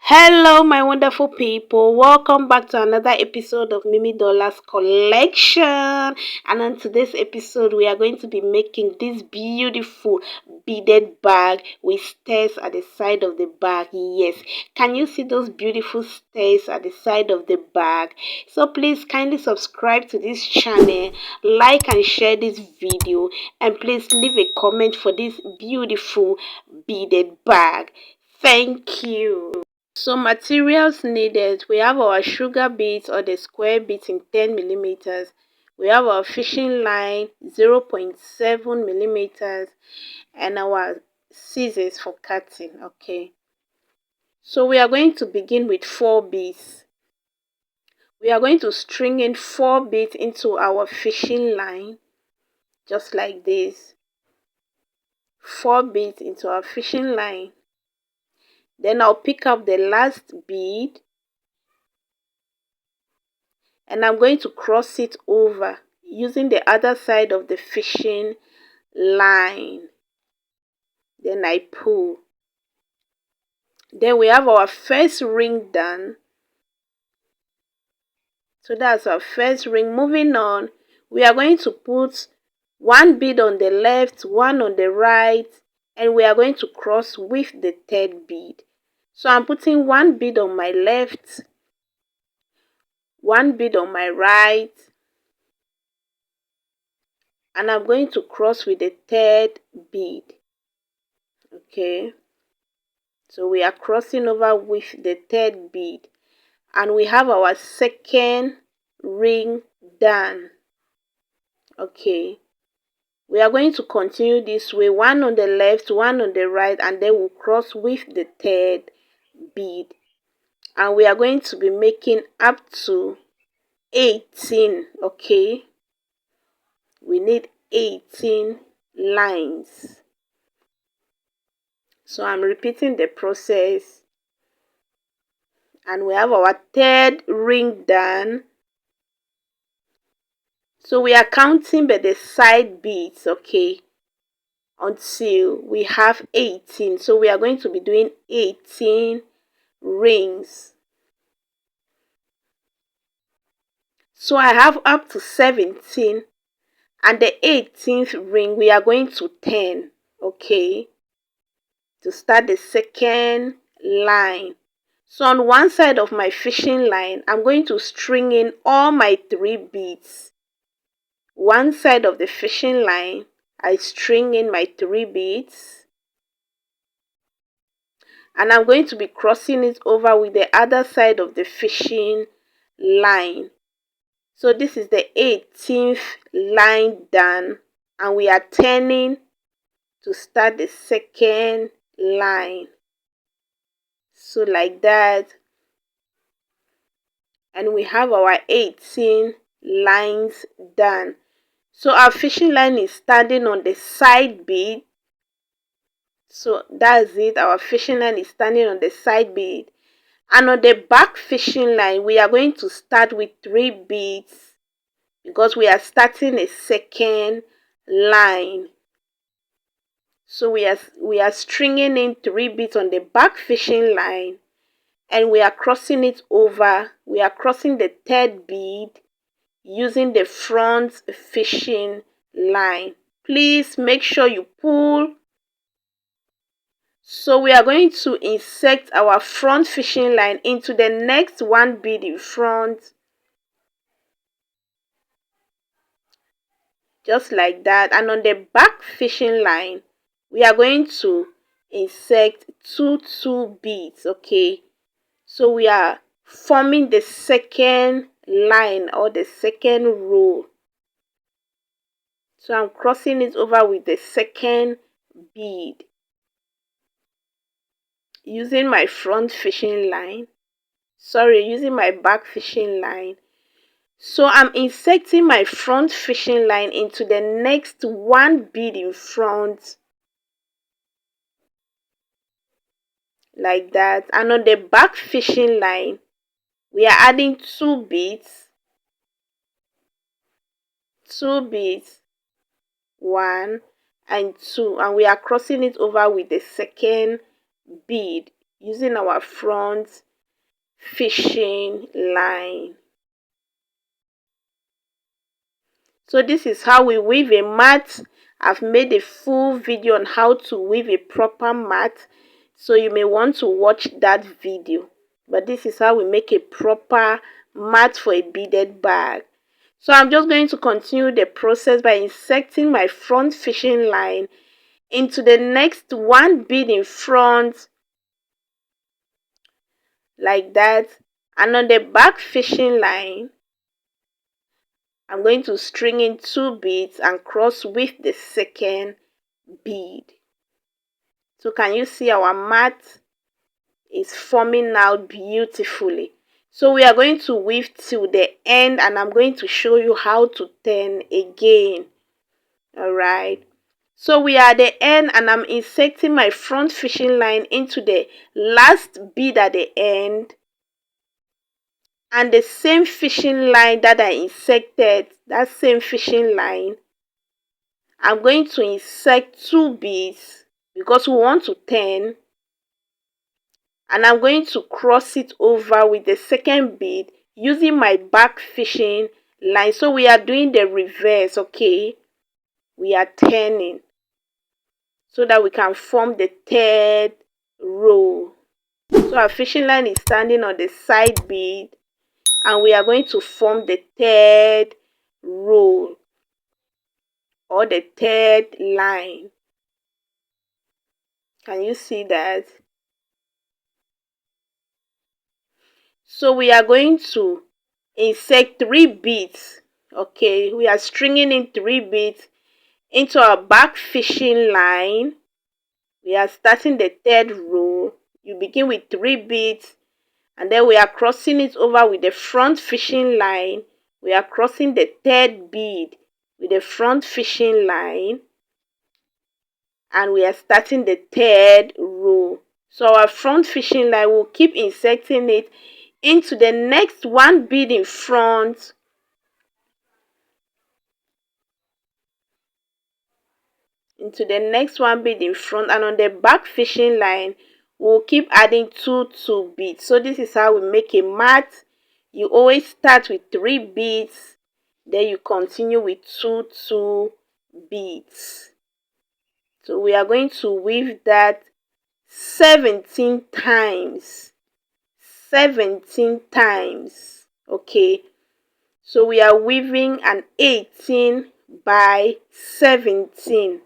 Hello, my wonderful people. Welcome back to another episode of Mimi Dollars Collection. And on today's episode, we are going to be making this beautiful beaded bag with stairs at the side of the bag. Yes, can you see those beautiful stairs at the side of the bag? So please kindly subscribe to this channel, like and share this video, and please leave a comment for this beautiful beaded bag. Thank you. So materials needed, we have our sugar beads or the square beads in 10 millimeters. We have our fishing line 0.7 millimeters and our scissors for cutting. Okay, so we are going to begin with 4 beads. We are going to string in 4 beads into our fishing line, just like this. 4 beads into our fishing line. Then I'll pick up the last bead and I'm going to cross it over using the other side of the fishing line. Then I pull. Then we have our first ring done. So that's our first ring. Moving on, we are going to put 1 bead on the left, 1 on the right, and we are going to cross with the 3rd bead. So I'm putting 1 bead on my left, 1 bead on my right, and I'm going to cross with the 3rd bead. Okay, so we are crossing over with the 3rd bead and we have our 2nd ring done. Okay, we are going to continue this way, 1 on the left, 1 on the right, and then we'll cross with the 3rd bead, and we are going to be making up to 18. Okay, we need 18 lines. So I'm repeating the process, and we have our 3rd ring done. So we are counting by the side beads, okay, until we have 18. So we are going to be doing 18 rings. So I have up to 17, and the 18th ring we are going to turn, okay, to start the 2nd line. So on one side of my fishing line, I'm going to string in all my 3 beads. One side of the fishing line, I string in my 3 beads, and I'm going to be crossing it over with the other side of the fishing line. So this is the 18th line done, and we are turning to start the 2nd line. So like that, and we have our 18 lines done. So our fishing line is standing on the side bead. So that's it, our fishing line is standing on the side bead, and on the back fishing line we are going to start with 3 beads because we are starting a 2nd line. So we are stringing in 3 beads on the back fishing line, and we are crossing it over. We are crossing the 3rd bead using the front fishing line. Please make sure you pull. So we are going to insert our front fishing line into the next 1 bead in front, just like that. And on the back fishing line we are going to insert 2 beads. Okay, so we are forming the 2nd line or the 2nd row. So I'm crossing it over with the 2nd bead using my front fishing line, using my back fishing line. So I'm inserting my front fishing line into the next 1 bead in front, like that. And on the back fishing line we are adding 2 beads, 1 and 2, and we are crossing it over with the 2nd bead using our front fishing line. So this is how we weave a mat. I've made a full video on how to weave a proper mat, so you may want to watch that video. But this is how we make a proper mat for a beaded bag. So I'm just going to continue the process by inserting my front fishing line into the next one bead in front, like that, and on the back fishing line I'm going to string in 2 beads and cross with the second bead. So can you see our mat is forming now beautifully? So we are going to weave till the end, and I'm going to show you how to turn again. Alright, so we are at the end, and I'm inserting my front fishing line into the last bead at the end, and the same fishing line that I inserted, that same fishing line, I'm going to insert 2 beads because we want to turn, and I'm going to cross it over with the second bead using my back fishing line. So we are doing the reverse, okay? We are turning so that we can form the 3rd row. So our fishing line is standing on the side bead, and we are going to form the 3rd row or the 3rd line. Can you see that? So we are going to insert 3 beads. Okay, we are stringing in 3 beads into our back fishing line. We are starting the 3rd row. You begin with 3 beads, and then we are crossing it over with the front fishing line. We are crossing the 3rd bead with the front fishing line, and we are starting the 3rd row. So our front fishing line, will keep inserting it into the next one bead in front, and on the back fishing line we'll keep adding 2 beads. So this is how we make a mat. You always start with 3 beads, then you continue with 2 beads. So we are going to weave that 17 times. 17 times. Okay, so we are weaving an 18 by 17.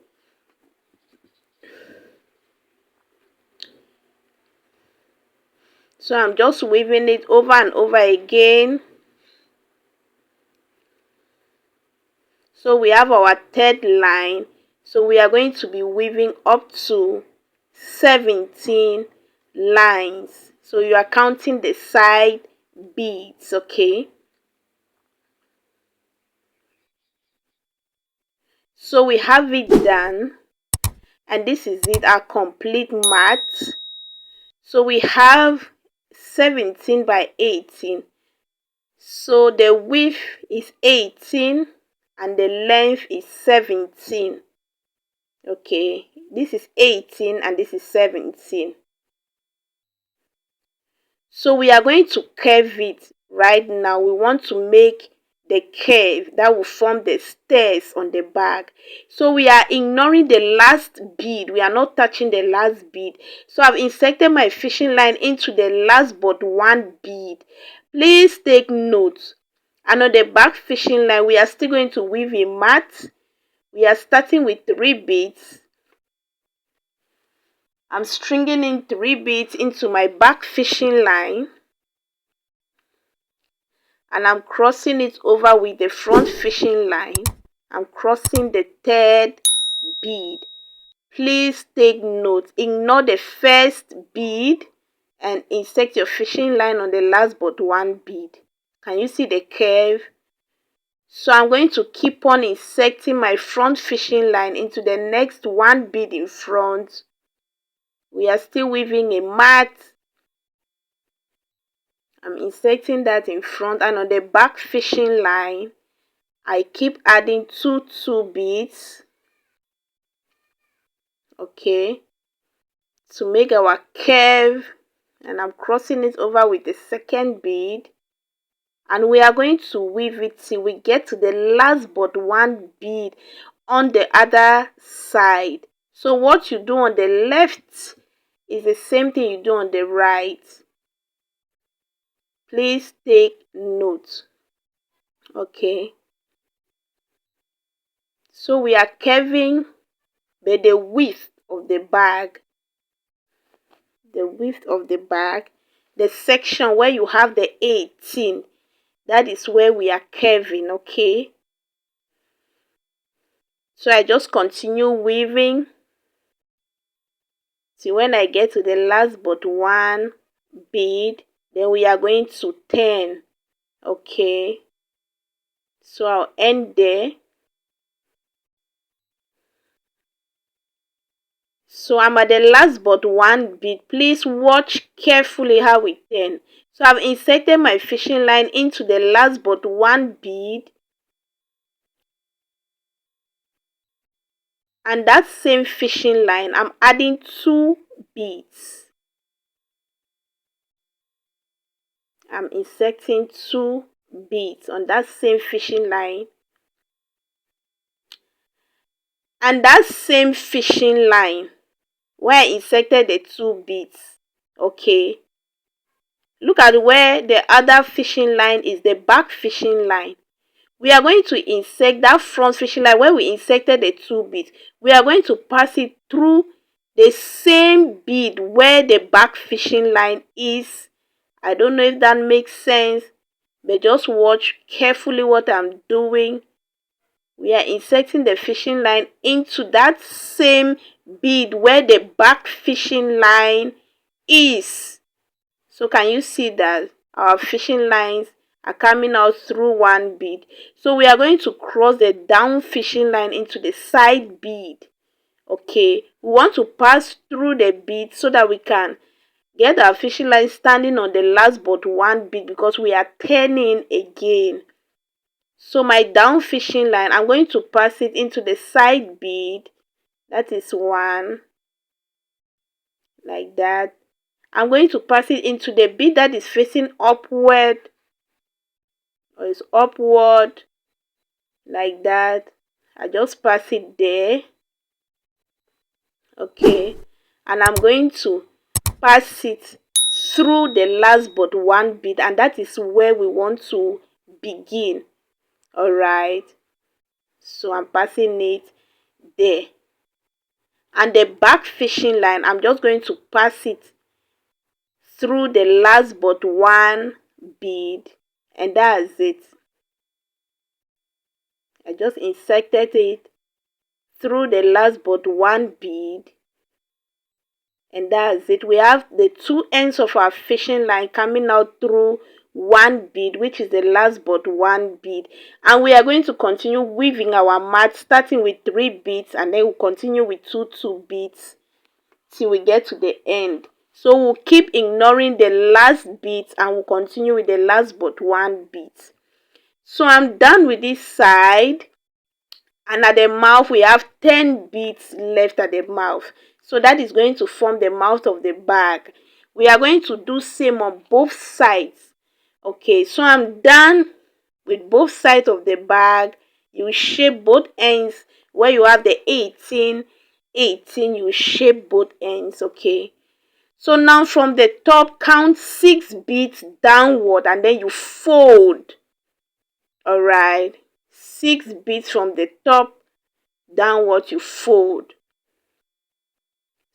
So I'm just weaving it over and over again. So we have our 3rd line. So we are going to be weaving up to 17 lines. So you are counting the side beads, okay? So we have it done, and this is it, our complete mat. So we have 17 by 18. So the width is 18 and the length is 17. Okay, this is 18 and this is 17. So we are going to curve it right now. We want to make the curve that will form the stairs on the bag. So we are ignoring the last bead. We are not touching the last bead. So I've inserted my fishing line into the last but one bead. Please take note. And on the back fishing line, we are still going to weave a mat. We are starting with 3 beads. I'm stringing in 3 beads into my back fishing line, and I'm crossing it over with the front fishing line. I'm crossing the 3rd bead. Please take note. Ignore the first bead and insert your fishing line on the last but one bead. Can you see the curve? So I'm going to keep on inserting my front fishing line into the next one bead in front. We are still weaving a mat. I'm inserting that in front, and on the back fishing line I keep adding 2 beads, okay, to make our curve and I'm crossing it over with the second bead, and we are going to weave it till we get to the last but one bead on the other side. So what you do on the left is the same thing you do on the right. Please take note. Okay, so we are curving by the width of the bag, the section where you have the 18, that is where we are curving. Okay, so I just continue weaving till when I get to the last but one bead, then we are going to turn. Okay, so I'll end there. So I'm at the last but one bead. Please watch carefully how we turn. So I've inserted my fishing line into the last but one bead, and that same fishing line I'm adding 2 beads. I'm inserting 2 beads on that same fishing line, and that same fishing line where I inserted the 2 beads. Okay, look at where the other fishing line is, the back fishing line. We are going to insert that front fishing line where we inserted the 2 beads. We are going to pass it through the same bead where the back fishing line is. I don't know if that makes sense, but just watch carefully what I'm doing. We are inserting the fishing line into that same bead where the back fishing line is. So can you see that our fishing lines are coming out through one bead? So we are going to cross the down fishing line into the side bead. Okay, we want to pass through the bead so that we can get our fishing line standing on the last but one bead, because we are turning again. So my down fishing line, I'm going to pass it into the side bead. That is one, like that. I'm going to pass it into the bead that is facing upward, or is upward, like that. I just pass it there. Okay, and I'm going to pass it through the last but one bead, and that is where we want to begin. All right, so I'm passing it there, and the back fishing line, I'm just going to pass it through the last but one bead, and that's it. I just inserted it through the last but one bead, and that's it. We have the 2 ends of our fishing line coming out through one bead, which is the last but one bead, and we are going to continue weaving our mat, starting with 3 beads, and then we'll continue with 2 beads till we get to the end. So we'll keep ignoring the last beads and we'll continue with the last but one bead. So I'm done with this side, and at the mouth we have 10 beads left at the mouth. So that is going to form the mouth of the bag. We are going to do same on both sides. Okay, so I'm done with both sides of the bag. You shape both ends where you have the 18, you shape both ends. Okay, so now from the top, count 6 beads downward and then you fold. All right, 6 beads from the top downward, you fold.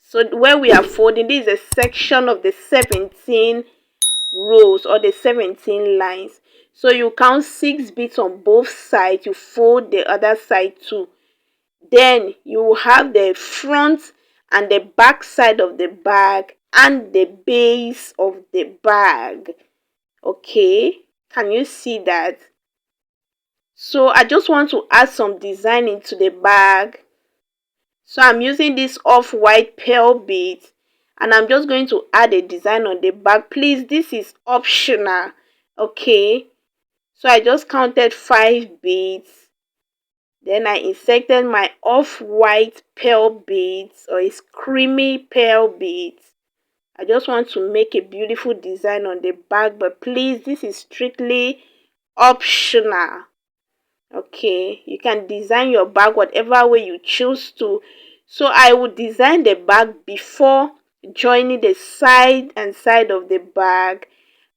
So where we are folding, this is a section of the 17 rows or the 17 lines. So you count 6 beads on both sides, you fold the other side too. Then you have the front and the back side of the bag and the base of the bag. Okay, can you see that? So I just want to add some design into the bag. So I'm using this off-white pearl beads, and I'm just going to add a design on the bag. Please, this is optional. Okay, so I just counted 5 beads. Then I inserted my off-white pearl beads, or it's creamy pearl beads. I just want to make a beautiful design on the bag, but please, this is strictly optional. Okay, you can design your bag whatever way you choose to. So I will design the bag before joining the side and side of the bag,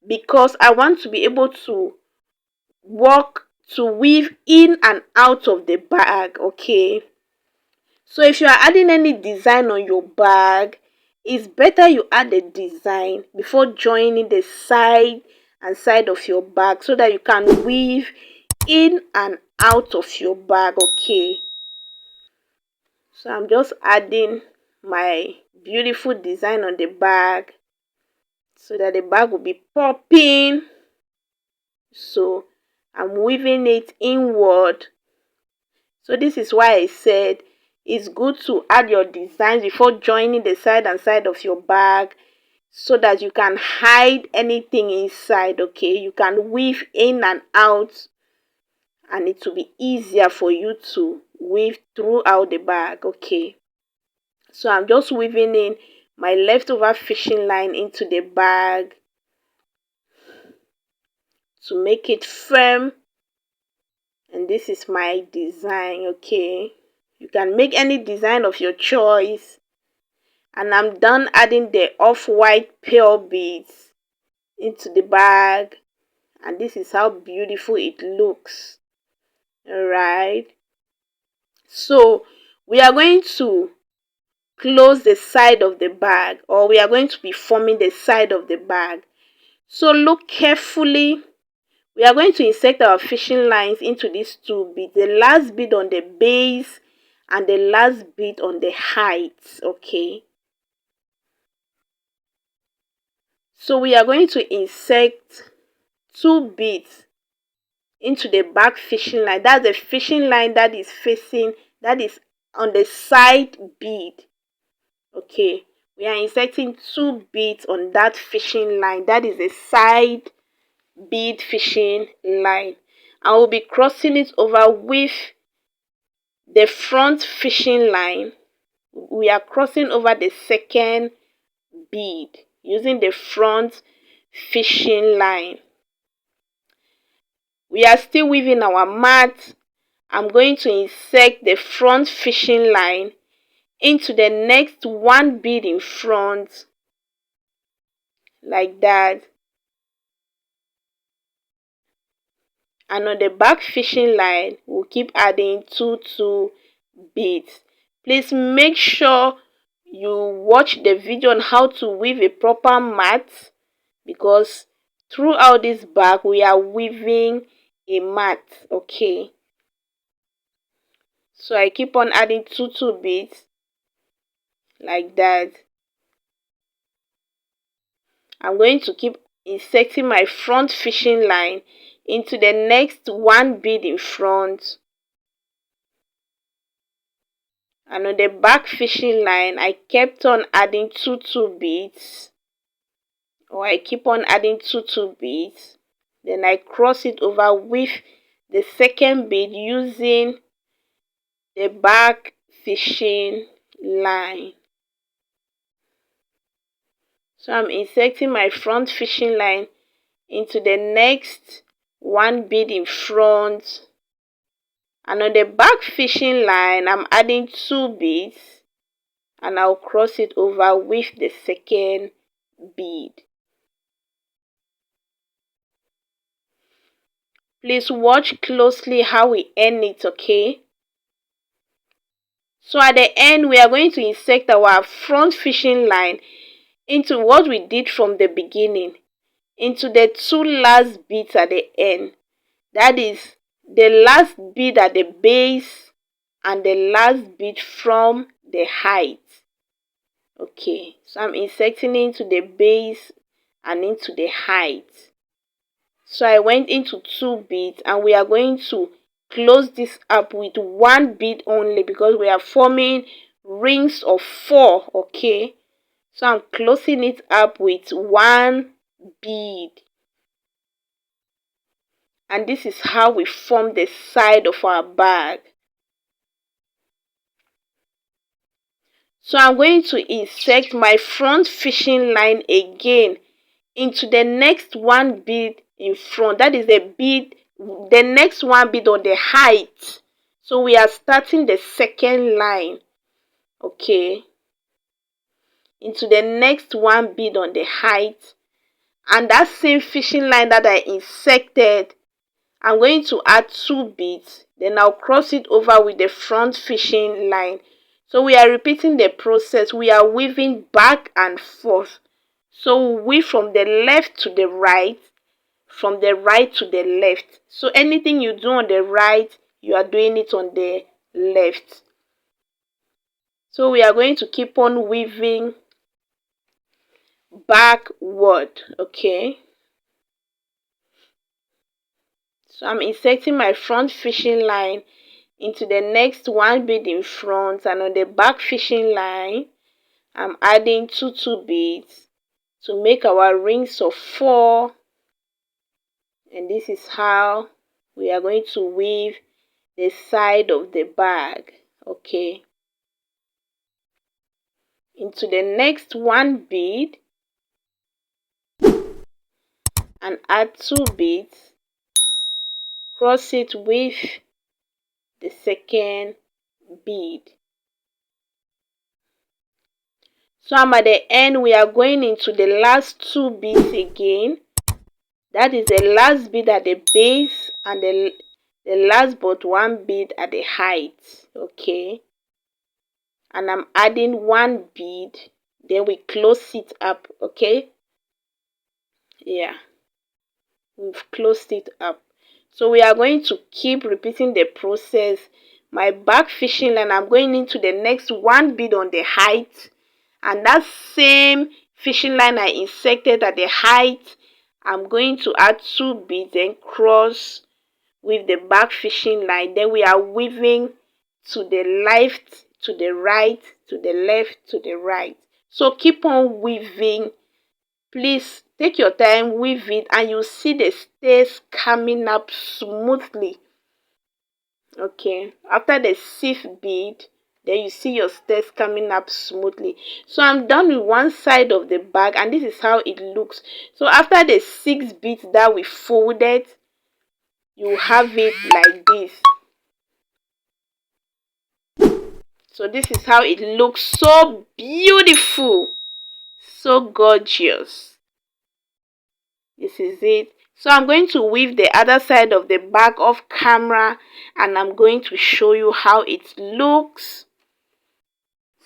because I want to be able to weave in and out of the bag. Okay, so if you are adding any design on your bag, it's better you add a design before joining the side and side of your bag, so that you can weave in and out of your bag. Okay, so I'm just adding my beautiful design on the bag so that the bag will be popping. So I'm weaving it inward. So this is why I said it's good to add your designs before joining the side and side of your bag, so that you can hide anything inside. Okay, you can weave in and out, and it will be easier for you to weave throughout the bag. Okay, so I'm just weaving in my leftover fishing line into the bag to make it firm, and this is my design. Okay, you can make any design of your choice. And I'm done adding the off-white pearl beads into the bag, and this is how beautiful it looks. All right, so we are going to close the side of the bag, or we are going to be forming the side of the bag. So look carefully. We are going to insert our fishing lines into these two beads, the last bead on the base and the last bead on the height. Okay, so we are going to insert two beads into the back fishing line. That's the fishing line that is facing, that is on the side bead. Okay, we are inserting two beads on that fishing line, that is the side bead fishing line, and we'll be crossing it over with the front fishing line. We are crossing over the second bead using the front fishing line. We are still weaving our mat. I'm going to insert the front fishing line into the next one bead in front, like that, and on the back fishing line we'll keep adding two beads. Please make sure you watch the video on how to weave a proper mat, because throughout this bag we are weaving a mat. Okay, so I keep on adding two beads like that. I'm going to keep inserting my front fishing line into the next one bead in front, and on the back fishing line I kept on adding two beads, or I keep on adding two beads. Then I cross it over with the second bead using the back fishing line. So I'm inserting my front fishing line into the next one bead in front, and on the back fishing line I'm adding two beads, and I'll cross it over with the second bead. Please watch closely how we end it. Okay, so at the end we are going to insert our front fishing line into what we did from the beginning, into the two last beads at the end, that is the last bead at the base and the last bead from the height. Okay, so I'm inserting into the base and into the height. So I went into two beads, and we are going to close this up with one bead only, because we are forming rings of four. Okay, so I'm closing it up with one bead, and this is how we form the side of our bag. So I'm going to insert my front fishing line again into the next one bead in front. That is the next one bead on the height. So we are starting the second line, okay, into the next one bead on the height, and that same fishing line that I inserted, I'm going to add 2 beads, then I'll cross it over with the front fishing line. So we are repeating the process. We are weaving back and forth. So we weave from the left to the right, from the right to the left. So anything you do on the right, you are doing it on the left. So we are going to keep on weaving backward, okay. So I'm inserting my front fishing line into the next one bead in front, and on the back fishing line I'm adding two beads to make our rings of 4, and this is how we are going to weave the side of the bag, okay. Into the next one bead and add 2 beads, cross it with the second bead. So I'm at the end. We are going into the last 2 beads again. That is the last bead at the base and the last but one bead at the height, okay. And I'm adding 1 bead, then we close it up, okay. Yeah, we've closed it up. So we are going to keep repeating the process. My back fishing line, I'm going into the next 1 bead on the height, and that same fishing line I inserted at the height, I'm going to add 2 beads and cross with the back fishing line. Then we are weaving to the left, to the right, to the left, to the right. So keep on weaving. Please take your time, weave it, and you see the stairs coming up smoothly, okay. After the 6th bead, then you see your stairs coming up smoothly. So I'm done with one side of the bag, and this is how it looks. So after the 6 beads that we folded, you have it like this. So this is how it looks. So beautiful, so gorgeous. This is it. So I'm going to weave the other side of the bag off camera, and I'm going to show you how it looks.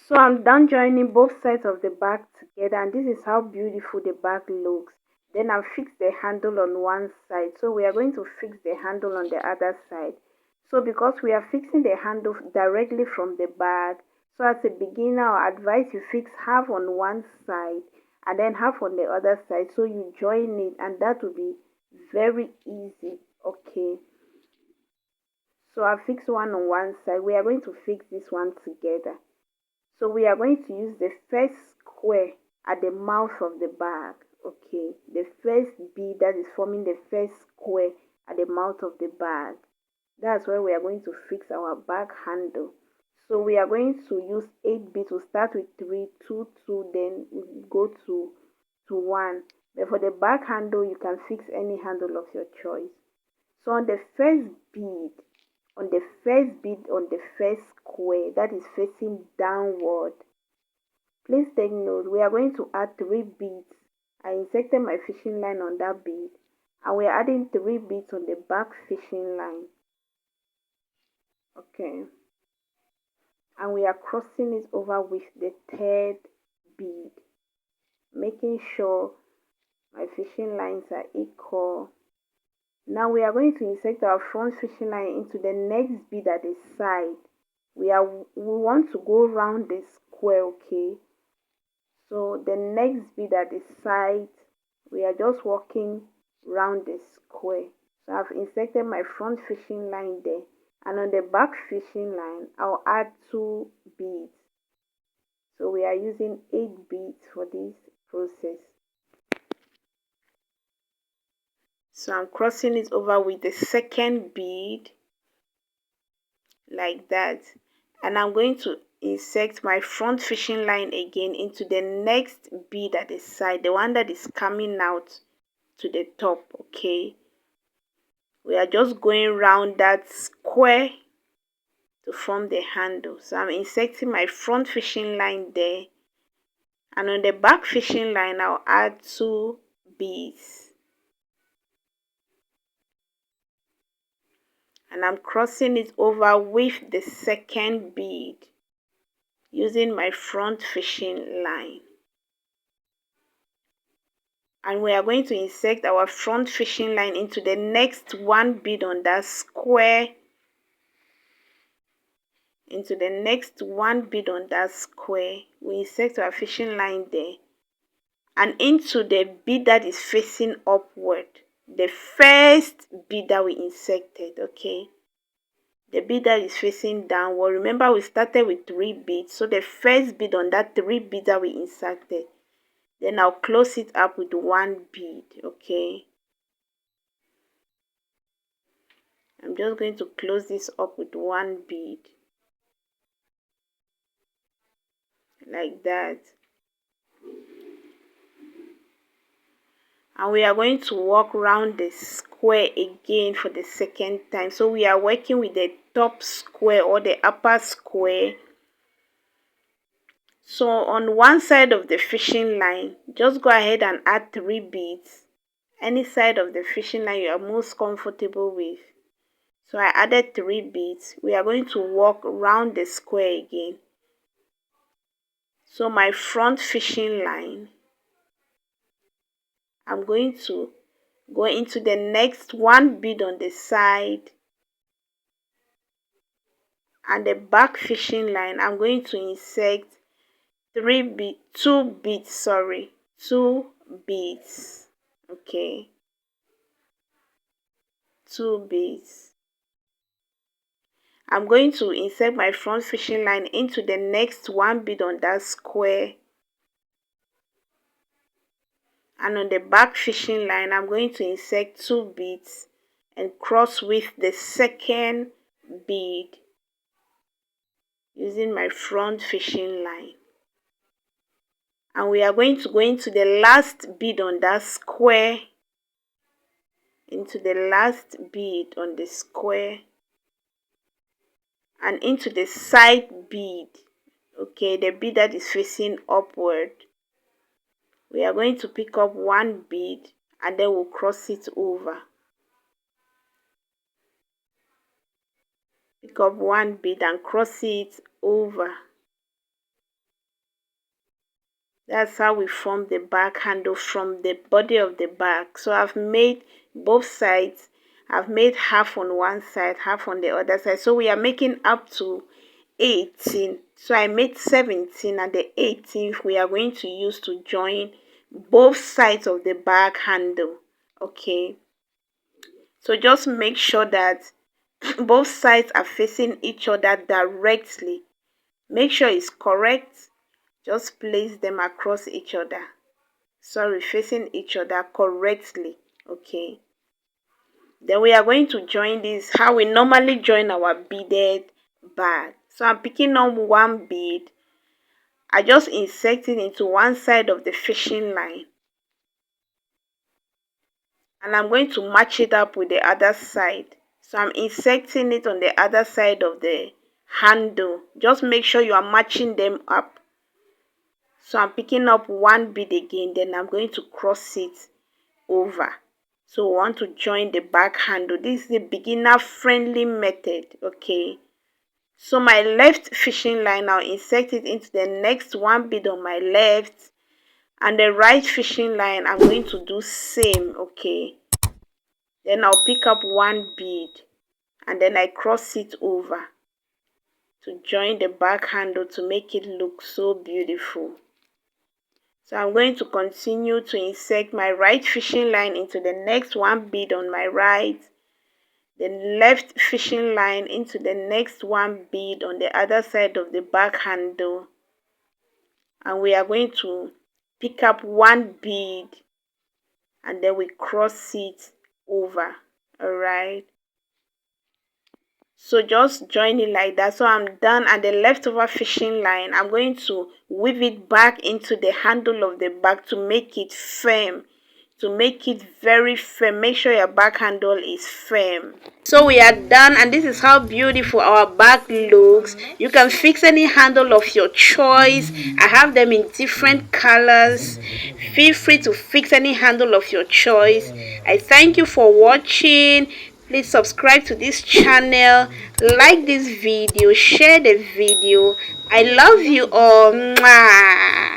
So I'm done joining both sides of the bag together, and this is how beautiful the bag looks. Then I've fixed the handle on one side, so we are going to fix the handle on the other side. So because we are fixing the handle directly from the bag, so as a beginner I advise you fix half on one side and then half on the other side, so you join it, and that will be very easy, okay. So I fixed one on one side. We are going to fix this one together. So we are going to use the first square at the mouth of the bag, okay. The first bead that is forming the first square at the mouth of the bag, that's where we are going to fix our bag handle. So we are going to use 8 beads. We'll start with 3, 2, 2, then we'll go to 1. But for the bag handle, you can fix any handle of your choice. So on the first bead, on the first square that is facing downward, please take note, we are going to add 3 beads. I inserted my fishing line on that bead, and we are adding 3 beads on the back fishing line, okay. And we are crossing it over with the 3rd bead, making sure my fishing lines are equal. Now we are going to insert our front fishing line into the next bead at the side. We want to go around the square, okay. So the next bead at the side, we are just walking round the square. So I've inserted my front fishing line there, and on the back fishing line I'll add 2 beads. So we are using 8 beads for this process. So I'm crossing it over with the 2nd bead like that, and I'm going to insert my front fishing line again into the next bead at the side, the one that is coming out to the top. Okay, we are just going around that square to form the handle. So I'm inserting my front fishing line there, and on the back fishing line I'll add 2 beads, and I'm crossing it over with the second bead using my front fishing line. And we are going to insert our front fishing line into the next 1 bead on that square, into the next 1 bead on that square. We insert our fishing line there and into the bead that is facing upward, the first bead that we inserted. Okay, the bead that is facing downward. Remember, we started with 3 beads, so the first bead on that 3 beads that we inserted, then I'll close it up with 1 bead. Okay, I'm just going to close this up with 1 bead like that, and we are going to walk around the square again for the second time. So we are working with the top square or the upper square. So on one side of the fishing line, just go ahead and add 3 beads, any side of the fishing line you are most comfortable with. So I added 3 beads. We are going to walk around the square again. So my front fishing line, I'm going to go into the next 1 bead on the side, and the back fishing line I'm going to insert 2 beads, 2 beads. Okay, 2 beads. I'm going to insert my front fishing line into the next 1 bead on that square, and on the back fishing line I'm going to insert 2 beads and cross with the second bead using my front fishing line. And we are going to go into the last bead on that square, into the last bead on the square, and into the side bead. Okay, the bead that is facing upward. We are going to pick up 1 bead and then we'll cross it over. Pick up 1 bead and cross it over. That's how we form the back handle from the body of the bag. So I've made both sides. I've made half on one side, half on the other side. So we are making up to 18. So I made 17, and the 18th we are going to use to join both sides of the bag handle. Okay, so just make sure that both sides are facing each other directly. Make sure it's correct. Just place them across each other. Facing each other correctly. Okay, then we are going to join this how we normally join our beaded bag. So I'm picking up 1 bead. I just insert it into one side of the fishing line, and I'm going to match it up with the other side. So I'm inserting it on the other side of the handle. Just make sure you are matching them up. So I'm picking up 1 bead again, then I'm going to cross it over. So we want to join the back handle. This is the beginner friendly method. Okay, so my left fishing line, I'll insert it into the next 1 bead on my left, and the right fishing line I'm going to do same. Okay, then I'll pick up 1 bead and then I cross it over to join the back handle to make it look so beautiful. So I'm going to continue to insert my right fishing line into the next 1 bead on my right, the left fishing line into the next 1 bead on the other side of the back handle, and we are going to pick up 1 bead and then we cross it over. All right, So just join it like that. So I'm done, and the leftover fishing line, I'm going to weave it back into the handle of the bag to make it firm, to make it very firm. Make sure your back handle is firm. So we are done, and this is how beautiful our bag looks. You can fix any handle of your choice. I have them in different colors. Feel free to fix any handle of your choice. I thank you for watching. Please subscribe to this channel, like this video, share the video. I love you all. Mwah.